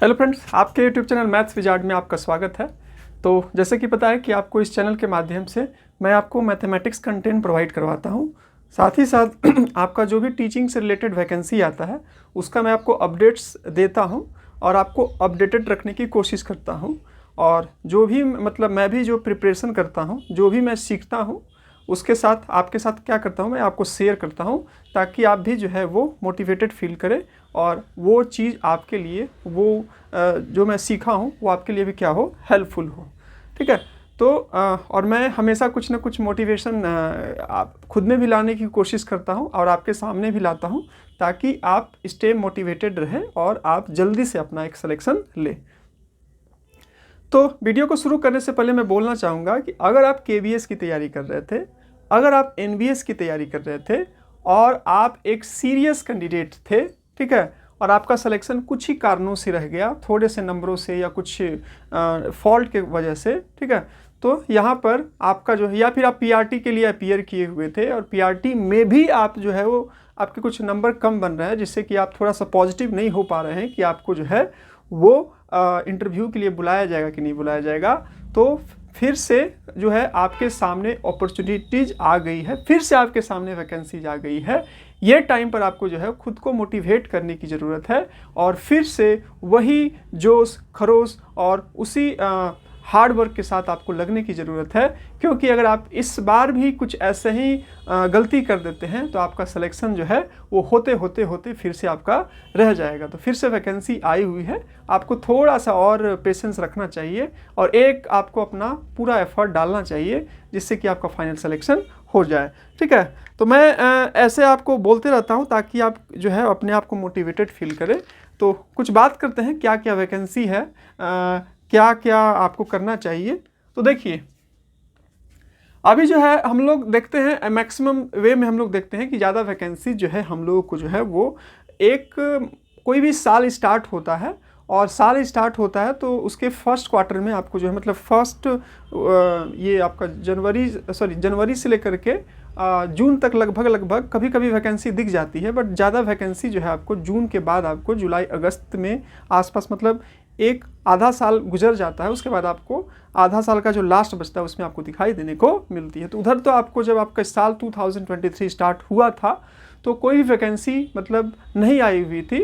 Hello friends, आपके YouTube channel maths wizard में आपका स्वागत है। तो जैसे कि पता है कि आपको इस चैनल के माध्यम से मैं आपको मैथमेटिक्स कंटेंट प्रोवाइड करवाता हूं। साथ ही साथ आपका जो भी टीचिंग से रिलेटेड वैकेंसी आता है उसका मैं आपको अपडेट्स देता हूं और आपको अपडेटेड रखने की कोशिश करता हूं। और जो भी मैं भी जो प्रिपरेशन करता हूं, जो भी मैं सीखता हूं, उसके साथ आपके साथ क्या करता हूं, मैं आपको शेयर करता हूं ताकि आप भी जो है वो मोटिवेटेड फील करें और वो चीज़ आपके लिए वो जो मैं सीखा हूं वो आपके लिए भी क्या हो, हेल्पफुल हो। ठीक है। तो और मैं हमेशा कुछ ना कुछ मोटिवेशन आप खुद में भी लाने की कोशिश करता हूं और आपके सामने भी लाता हूं ताकि आप स्टे मोटिवेटेड रहें और आप जल्दी से अपना एक सिलेक्शन लें। तो वीडियो को शुरू करने से पहले मैं बोलना चाहूँगा कि अगर आप KVS की तैयारी कर रहे थे, अगर आप NVS की तैयारी कर रहे थे और आप एक सीरियस कैंडिडेट थे, ठीक है, और आपका सिलेक्शन कुछ ही कारणों से रह गया, थोड़े से नंबरों से या कुछ फॉल्ट के वजह से, ठीक है, तो यहाँ पर आपका जो है, या फिर आप PRT के लिए अपीयर किए हुए थे और PRT में भी आप जो है वो आपके कुछ नंबर कम बन रहे हैं जिससे कि आप थोड़ा सा पॉजिटिव नहीं हो पा रहे हैं कि आपको जो है वो इंटरव्यू के लिए बुलाया जाएगा कि नहीं बुलाया जाएगा, तो फिर से जो है आपके सामने अपॉर्चुनिटीज़ आ गई है, फिर से आपके सामने वैकेंसीज आ गई है। ये टाइम पर आपको जो है खुद को मोटिवेट करने की ज़रूरत है और फिर से वही जोश खरोश और उसी हार्ड वर्क के साथ आपको लगने की ज़रूरत है, क्योंकि अगर आप इस बार भी कुछ ऐसे ही गलती कर देते हैं तो आपका सिलेक्शन जो है वो होते होते फिर से आपका रह जाएगा। तो फिर से वैकेंसी आई हुई है, आपको थोड़ा सा और पेशेंस रखना चाहिए और एक आपको अपना पूरा एफर्ट डालना चाहिए जिससे कि आपका फाइनल सिलेक्शन हो जाए। ठीक है। तो मैं ऐसे आपको बोलते रहता हूँ ताकि आप जो है अपने आप को मोटिवेटेड फील करें। तो कुछ बात करते हैं क्या क्या वैकेंसी है, क्या क्या आपको करना चाहिए। तो देखिए, अभी जो है हम लोग देखते हैं मैक्सिमम वे में हम लोग देखते हैं कि ज़्यादा वैकेंसी जो है हम लोगों को जो है वो एक कोई भी साल स्टार्ट होता है और साल स्टार्ट होता है तो उसके फर्स्ट क्वार्टर में आपको जो है फर्स्ट ये आपका जनवरी से लेकर के जून तक लगभग कभी कभी वैकेंसी दिख जाती है, बट ज़्यादा वैकेंसी जो है आपको जून के बाद आपको जुलाई अगस्त में आसपास एक आधा साल गुजर जाता है, उसके बाद आपको आधा साल का जो लास्ट बचता है उसमें आपको दिखाई देने को मिलती है। तो उधर तो आपको जब आपका साल 2023 स्टार्ट हुआ था तो कोई भी वैकेंसी नहीं आई हुई थी,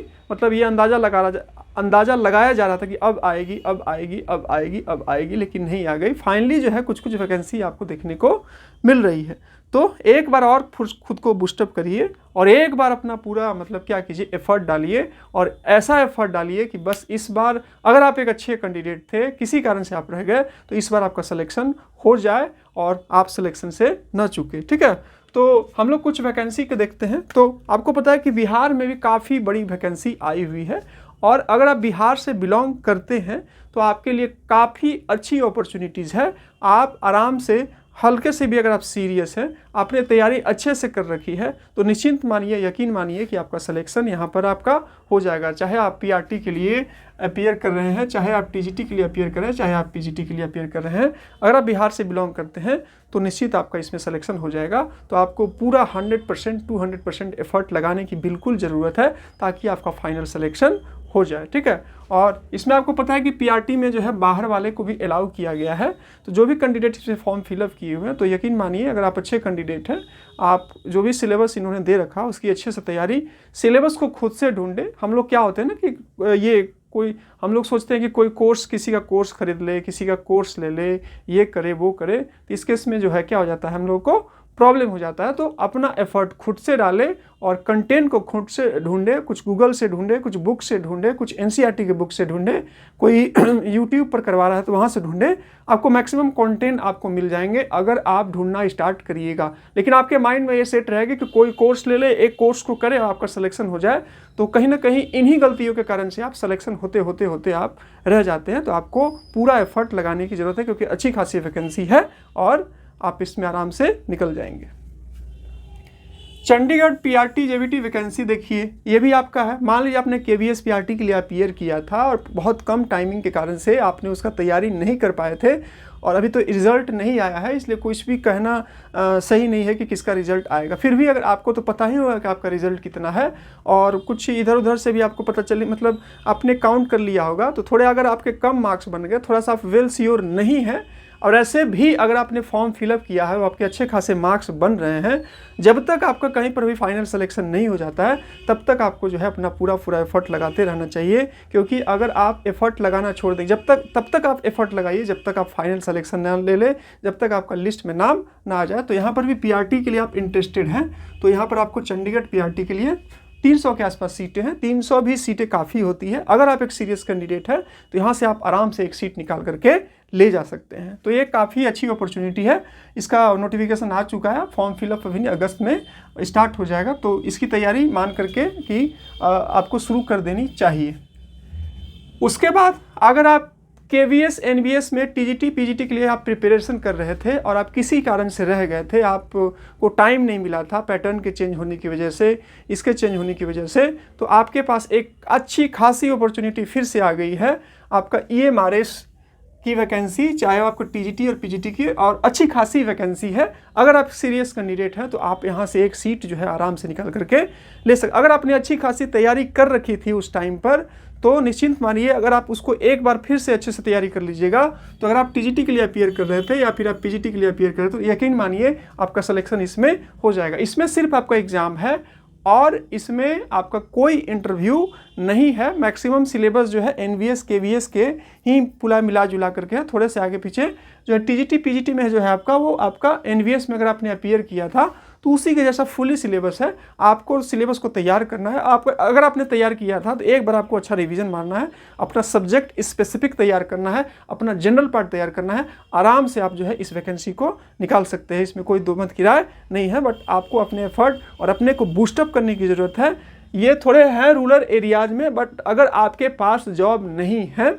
ये अंदाज़ा लगाया जा रहा था कि अब आएगी अब आएगी अब आएगी अब आएगी, लेकिन नहीं आ गई। फाइनली जो है कुछ कुछ वैकेंसी आपको देखने को मिल रही है। तो एक बार और खुद को बूस्टअप करिए और एक बार अपना पूरा क्या कीजिए, एफर्ट डालिए और ऐसा एफर्ट डालिए कि बस इस बार अगर आप एक अच्छे कैंडिडेट थे, किसी कारण से आप रह गए, तो इस बार आपका सिलेक्शन हो जाए और आप सिलेक्शन से न चूके। ठीक है। तो हम लोग कुछ वैकेंसी के देखते हैं। तो आपको पता है कि बिहार में भी काफ़ी बड़ी वैकेंसी आई हुई है और अगर आप बिहार से बिलोंग करते हैं तो आपके लिए काफ़ी अच्छी अपॉर्चुनिटीज़ है। आप आराम से हल्के से भी अगर आप सीरियस हैं, आपने तैयारी अच्छे से कर रखी है, तो निश्चिंत मानिए, यकीन मानिए कि आपका सिलेक्शन यहाँ पर आपका हो जाएगा। चाहे आप PRT के लिए अपीयर कर रहे हैं, चाहे आप TGT के लिए अपीयर कर रहे हैं, चाहे आप PGT के लिए अपीयर कर रहे हैं, अगर आप बिहार से बिलोंग करते हैं तो निश्चित आपका इसमें सिलेक्शन हो जाएगा। तो आपको पूरा 100% 200% एफर्ट लगाने की बिल्कुल ज़रूरत है ताकि आपका फाइनल सिलेक्शन हो जाए। ठीक है। और इसमें आपको पता है कि PRT में जो है बाहर वाले को भी अलाउ किया गया है। तो जो भी कैंडिडेट इसमें फॉर्म फिलअप किए हुए हैं, तो यकीन मानिए अगर आप अच्छे कैंडिडेट हैं, आप जो भी सिलेबस इन्होंने दे रखा उसकी अच्छे से तैयारी, सिलेबस को खुद से ढूंढे। हम लोग क्या होते हैं ना कि ये कोई हम लोग सोचते हैं कि कोई कोर्स, किसी का कोर्स खरीद ले, किसी का कोर्स ले ले, ये करे वो करे, तो इस केस में जो है क्या हो जाता है, हम लोग को प्रॉब्लम हो जाता है। तो अपना एफर्ट खुद से डाले और कंटेंट को खुद से ढूंढे, कुछ गूगल से ढूंढे, कुछ बुक से ढूंढे, कुछ NCERT के बुक से ढूंढे, कोई यूट्यूब पर करवा रहा है तो वहाँ से ढूंढे। आपको मैक्सिमम कंटेंट आपको मिल जाएंगे अगर आप ढूंढना स्टार्ट करिएगा। लेकिन आपके माइंड में ये सेट रहेगा कि कोई कोर्स ले ले, एक कोर्स को करे और आपका सिलेक्शन हो जाए, तो कहीं ना कहीं इन्हीं गलतियों के कारण से आप सिलेक्शन होते आप रह जाते हैं। तो आपको पूरा एफर्ट लगाने की ज़रूरत है क्योंकि अच्छी खासी वैकेंसी है और आप इसमें आराम से निकल जाएंगे। चंडीगढ़ पीआरटी जेबीटी वैकेंसी देखिए, ये भी आपका है। मान लीजिए आपने केवीएस पीआरटी के लिए अपीयर किया था और बहुत कम टाइमिंग के कारण से आपने उसका तैयारी नहीं कर पाए थे और अभी तो रिज़ल्ट नहीं आया है, इसलिए कुछ भी कहना सही नहीं है कि किसका रिज़ल्ट आएगा। फिर भी अगर आपको तो पता ही होगा कि आपका रिज़ल्ट कितना है और कुछ इधर उधर से भी आपको पता चले, मतलब आपने काउंट कर लिया होगा, तो थोड़े अगर आपके कम मार्क्स बन गए, थोड़ा सा आप वेल श्योर नहीं है और ऐसे भी अगर आपने फॉर्म फिलअप किया है और आपके अच्छे खासे मार्क्स बन रहे हैं, जब तक आपका कहीं पर भी फाइनल सिलेक्शन नहीं हो जाता है तब तक आपको जो है अपना पूरा एफर्ट लगाते रहना चाहिए। क्योंकि अगर आप एफर्ट लगाना छोड़ दें तब तक आप एफर्ट लगाइए जब तक आप फाइनल सिलेक्शन ना ले लें, जब तक आपका लिस्ट में नाम ना आ जाए। तो यहाँ पर भी पीआरटी के लिए आप इंटरेस्टेड हैं तो यहाँ पर आपको चंडीगढ़ पीआरटी के लिए 300 के आसपास सीटें हैं। 300 भी सीटें काफ़ी होती है। अगर आप एक सीरियस कैंडिडेट है तो यहाँ से आप आराम से एक सीट निकाल करके ले जा सकते हैं। तो ये काफ़ी अच्छी अपॉर्चुनिटी है। इसका नोटिफिकेशन आ चुका है, फॉर्म फिलअप अभी अगस्त में स्टार्ट हो जाएगा, तो इसकी तैयारी मान करके कि आपको शुरू कर देनी चाहिए। उसके बाद अगर आप केवीएस एनबीएस में टीजीटी पीजीटी के लिए आप प्रिपरेशन कर रहे थे और आप किसी कारण से रह गए थे, आपको टाइम नहीं मिला था पैटर्न के चेंज होने की वजह से, इसके चेंज होने की वजह से, तो आपके पास एक अच्छी खासी अपॉर्चुनिटी फिर से आ गई है। आपका ईएमआरएस की वैकेंसी, चाहे आपको टीजीटी और पीजीटी की, और अच्छी खासी वैकेंसी है। अगर आप सीरियस कैंडिडेट हैं तो आप यहाँ से एक सीट जो है आराम से निकाल करके ले सकते। अगर आपने अच्छी खासी तैयारी कर रखी थी उस टाइम पर तो निश्चिंत मानिए, अगर आप उसको एक बार फिर से अच्छे से तैयारी कर लीजिएगा, तो अगर आप टीजीटी के लिए अपीयर कर रहे थे या फिर आप पीजीटी के लिए अपीयर कर रहे थे तो यकीन मानिए आपका सिलेक्शन इसमें हो जाएगा। इसमें सिर्फ आपका एग्ज़ाम है और इसमें आपका कोई इंटरव्यू नहीं है। मैक्सिमम सिलेबस जो है एनवीएस केवीएस के ही पूरा मिला जुला करके है। थोड़े से आगे पीछे जो है टीजीटी पीजीटी में जो है आपका, वो आपका एनवीएस में अगर आपने अपीयर किया था तो उसी के जैसा फुली सिलेबस है। आपको सिलेबस को तैयार करना है। आप अगर आपने तैयार किया था तो एक बार आपको अच्छा रिवीजन मारना है, अपना सब्जेक्ट स्पेसिफिक तैयार करना है, अपना जनरल पार्ट तैयार करना है। आराम से आप जो है इस वैकेंसी को निकाल सकते हैं, इसमें कोई दो मत की राय नहीं है। बट आपको अपने एफर्ट और अपने को बूस्टअप करने की ज़रूरत है। ये थोड़े हैं रूरल एरियाज़ में, बट अगर आपके पास जॉब नहीं है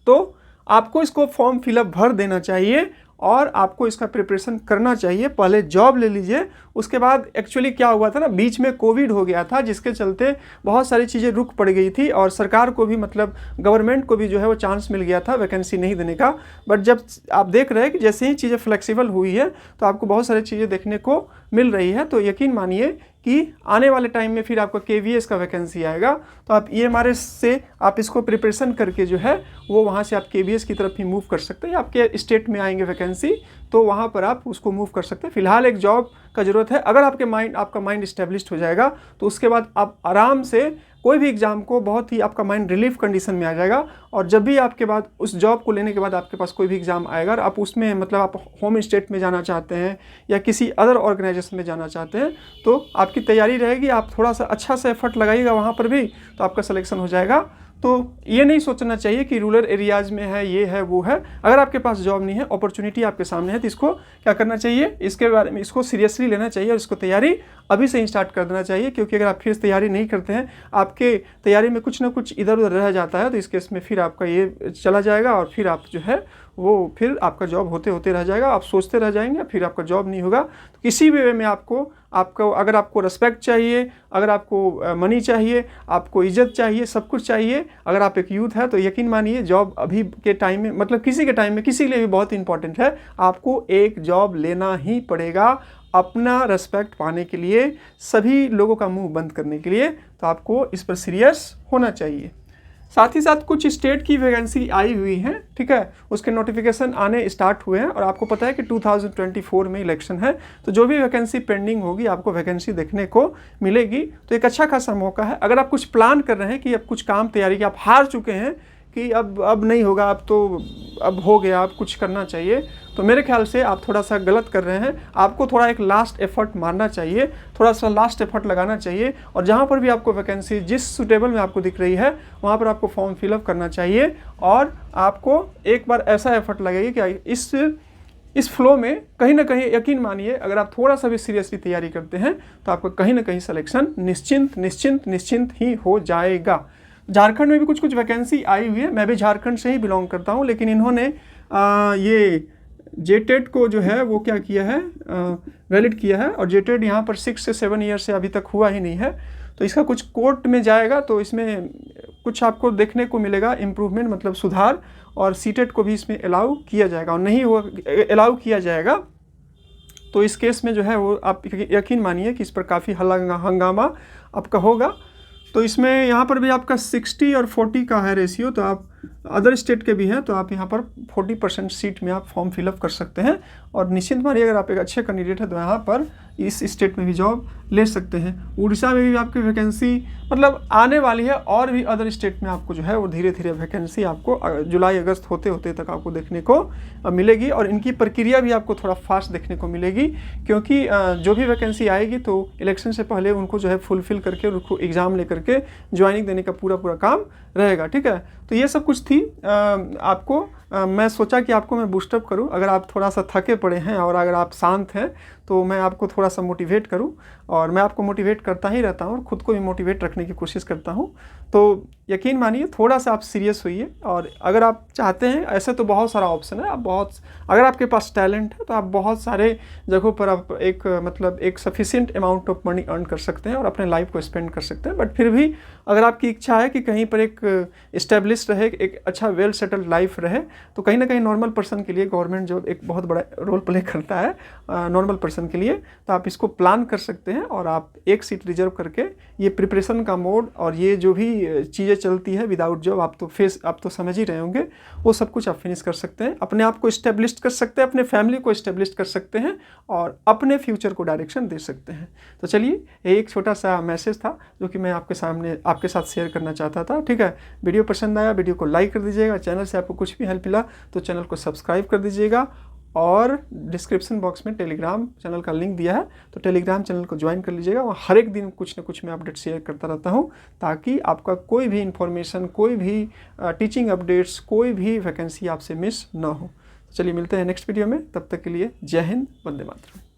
तो आपको इसको फॉर्म फिलअप भर देना चाहिए और आपको इसका प्रिपरेशन करना चाहिए। पहले जॉब ले लीजिए। उसके बाद एक्चुअली क्या हुआ था ना, बीच में कोविड हो गया था जिसके चलते बहुत सारी चीज़ें रुक पड़ गई थी और सरकार को भी, मतलब गवर्नमेंट को भी जो है वो चांस मिल गया था वैकेंसी नहीं देने का। बट जब आप देख रहे हैं कि जैसे ही चीज़ें फ्लेक्सिबल हुई है तो आपको बहुत सारी चीज़ें देखने को मिल रही है, तो यकीन मानिए कि आने वाले टाइम में फिर आपका केवीएस का वैकेंसी आएगा तो आप ईएमआरएस से आप इसको प्रिपरेशन करके जो है वो वहाँ से आप केवीएस की तरफ ही मूव कर सकते हैं। आपके स्टेट में आएंगे वैकेंसी तो वहाँ पर आप उसको मूव कर सकते हैं। फिलहाल एक जॉब का ज़रूरत है। अगर आपका माइंड इस्टेब्लिश्ड हो जाएगा तो उसके बाद आप आराम से कोई भी एग्ज़ाम को बहुत ही आपका माइंड रिलीफ कंडीशन में आ जाएगा। और जब भी आपके बाद उस जॉब को लेने के बाद आपके पास कोई भी एग्ज़ाम आएगा और आप उसमें, मतलब आप होम स्टेट में जाना चाहते हैं या किसी अदर ऑर्गेनाइजेशन में जाना चाहते हैं तो आपकी तैयारी रहेगी, आप थोड़ा सा अच्छा सा एफर्ट लगाइएगा वहाँ पर भी तो आपका सिलेक्शन हो जाएगा। तो ये नहीं सोचना चाहिए कि रूरल एरियाज़ में है, ये है, वो है। अगर आपके पास जॉब नहीं है, अपॉर्चुनिटी आपके सामने है, तो इसको क्या करना चाहिए, इसके बारे में इसको सीरियसली लेना चाहिए और इसको तैयारी अभी से ही स्टार्ट कर देना चाहिए। क्योंकि अगर आप फिर तैयारी नहीं करते हैं, आपके तैयारी में कुछ ना कुछ इधर उधर रह जाता है तो इस केस में फिर आपका ये चला जाएगा और फिर आप जो है वो फिर आपका जॉब होते होते रह जाएगा। आप सोचते रह जाएंगे, फिर आपका जॉब नहीं होगा। तो किसी भी वे में आपको अगर आपको रिस्पेक्ट चाहिए, अगर आपको मनी चाहिए, आपको इज्जत चाहिए, सब कुछ चाहिए, अगर आप एक यूथ है तो यकीन मानिए जॉब अभी के टाइम में, मतलब किसी के टाइम में किसी के लिए भी बहुत इंपॉर्टेंट है। आपको एक जॉब लेना ही पड़ेगा अपना रिस्पेक्ट पाने के लिए, सभी लोगों का मुंह बंद करने के लिए। तो आपको इस पर सीरियस होना चाहिए। साथ ही साथ कुछ स्टेट की वैकेंसी आई हुई हैं, ठीक है, उसके नोटिफिकेशन आने स्टार्ट हुए हैं और आपको पता है कि 2024 में इलेक्शन है तो जो भी वैकेंसी पेंडिंग होगी आपको वैकेंसी देखने को मिलेगी। तो एक अच्छा खासा मौका है। अगर आप कुछ प्लान कर रहे हैं कि अब कुछ काम तैयारी की, आप हार चुके हैं कि अब नहीं होगा, अब हो गया, अब कुछ करना चाहिए, तो मेरे ख्याल से आप थोड़ा सा गलत कर रहे हैं। आपको थोड़ा एक लास्ट एफर्ट मारना चाहिए, थोड़ा सा लास्ट एफर्ट लगाना चाहिए और जहाँ पर भी आपको वैकेंसी जिस सूटेबल में आपको दिख रही है वहाँ पर आपको फॉर्म फिलअप करना चाहिए और आपको एक बार ऐसा एफर्ट लगेगी कि इस फ्लो में कहीं ना कहीं, यकीन मानिए, अगर आप थोड़ा सा भी सीरियसली तैयारी करते हैं तो आपका कहीं ना कहीं सिलेक्शन निश्चिंत ही हो जाएगा। झारखंड में भी कुछ वैकेंसी आई हुई है। मैं भी झारखंड से ही बिलोंग करता हूँ, लेकिन इन्होंने ये जेटेट को जो है वो क्या किया है, वैलिड किया है और जेटेड यहाँ पर 6 से 7 ईयर से अभी तक हुआ ही नहीं है। तो इसका कुछ कोर्ट में जाएगा तो इसमें कुछ आपको देखने को मिलेगा इम्प्रूवमेंट, मतलब सुधार, और सीटेट को भी इसमें अलाउ किया जाएगा। और नहीं हुआ अलाउ किया जाएगा तो इस केस में जो है वो आप यकीन मानिए कि इस पर काफ़ी हंगामा आपका होगा। तो इसमें यहाँ पर भी आपका 60 और 40 का है रेशियो, तो आप अदर स्टेट के भी हैं तो आप यहाँ पर 40% सीट में आप फॉर्म फिलअप कर सकते हैं। और निश्चिंत मानिए अगर आप एक अच्छे कैंडिडेट हैं तो यहाँ पर इस स्टेट में भी जॉब ले सकते हैं। उड़ीसा में भी आपकी वैकेंसी मतलब आने वाली है, और भी अदर स्टेट में आपको जो है वो धीरे धीरे वैकेंसी आपको जुलाई अगस्त होते होते तक आपको देखने को मिलेगी। और इनकी प्रक्रिया भी आपको थोड़ा फास्ट देखने को मिलेगी, क्योंकि जो भी वैकेंसी आएगी तो इलेक्शन से पहले उनको जो है फुलफिल करके उनको एग्ज़ाम ले करके ज्वाइनिंग देने का पूरा काम रहेगा। ठीक है, तो ये सब कुछ थी आपको मैं सोचा कि आपको मैं बूस्टअप करूं। अगर आप थोड़ा सा थके पड़े हैं और अगर आप शांत हैं तो मैं आपको थोड़ा सा मोटिवेट करूं, और मैं आपको मोटिवेट करता ही रहता हूं और ख़ुद को भी मोटिवेट रखने की कोशिश करता हूं। तो यकीन मानिए थोड़ा सा आप सीरियस होइए, और अगर आप चाहते हैं, ऐसे तो बहुत सारा ऑप्शन है, आप बहुत, अगर आपके पास टैलेंट है तो आप बहुत सारे जगहों पर आप एक sufficient amount of money earn कर सकते हैं और अपने लाइफ को स्पेंड कर सकते हैं। बट फिर भी अगर आपकी इच्छा है कि कहीं पर एक इस्टेब्लिश रहे, एक अच्छा वेल सेटल्ड लाइफ रहे, तो कहीं ना कहीं नॉर्मल पर्सन के लिए गवर्नमेंट जॉब एक बहुत बड़ा रोल प्ले करता है नॉर्मल पर्सन के लिए। तो आप इसको प्लान कर सकते हैं और आप एक सीट रिजर्व करके ये प्रिपरेशन का मोड और ये जो भी चीज़ें चलती है विदाउट जॉब, आप तो समझ ही रहे होंगे, वो सब कुछ आप फिनिश कर सकते हैं, अपने आप को इस्टेब्लिश कर सकते हैं, अपने फैमिली को इस्टेब्लिश कर सकते हैं और अपने फ्यूचर को डायरेक्शन दे सकते हैं। तो चलिए, ये एक छोटा सा मैसेज था जो कि मैं आपके साथ शेयर करना चाहता था। ठीक है, वीडियो पसंद आया, वीडियो को लाइक कर दीजिएगा, चैनल से आपको कुछ भी हेल्प मिला तो चैनल को सब्सक्राइब कर दीजिएगा, और डिस्क्रिप्शन बॉक्स में टेलीग्राम चैनल का लिंक दिया है, तो टेलीग्राम चैनल को ज्वाइन कर लीजिएगा। वहाँ हर एक दिन कुछ ना कुछ मैं अपडेट शेयर करता रहता हूँ, ताकि आपका कोई भी इन्फॉर्मेशन, कोई भी टीचिंग अपडेट्स, कोई भी वैकेंसी आपसे मिस ना हो। चलिए मिलते हैं नेक्स्ट वीडियो में, तब तक के लिए जय हिंद, वंदे मातरम।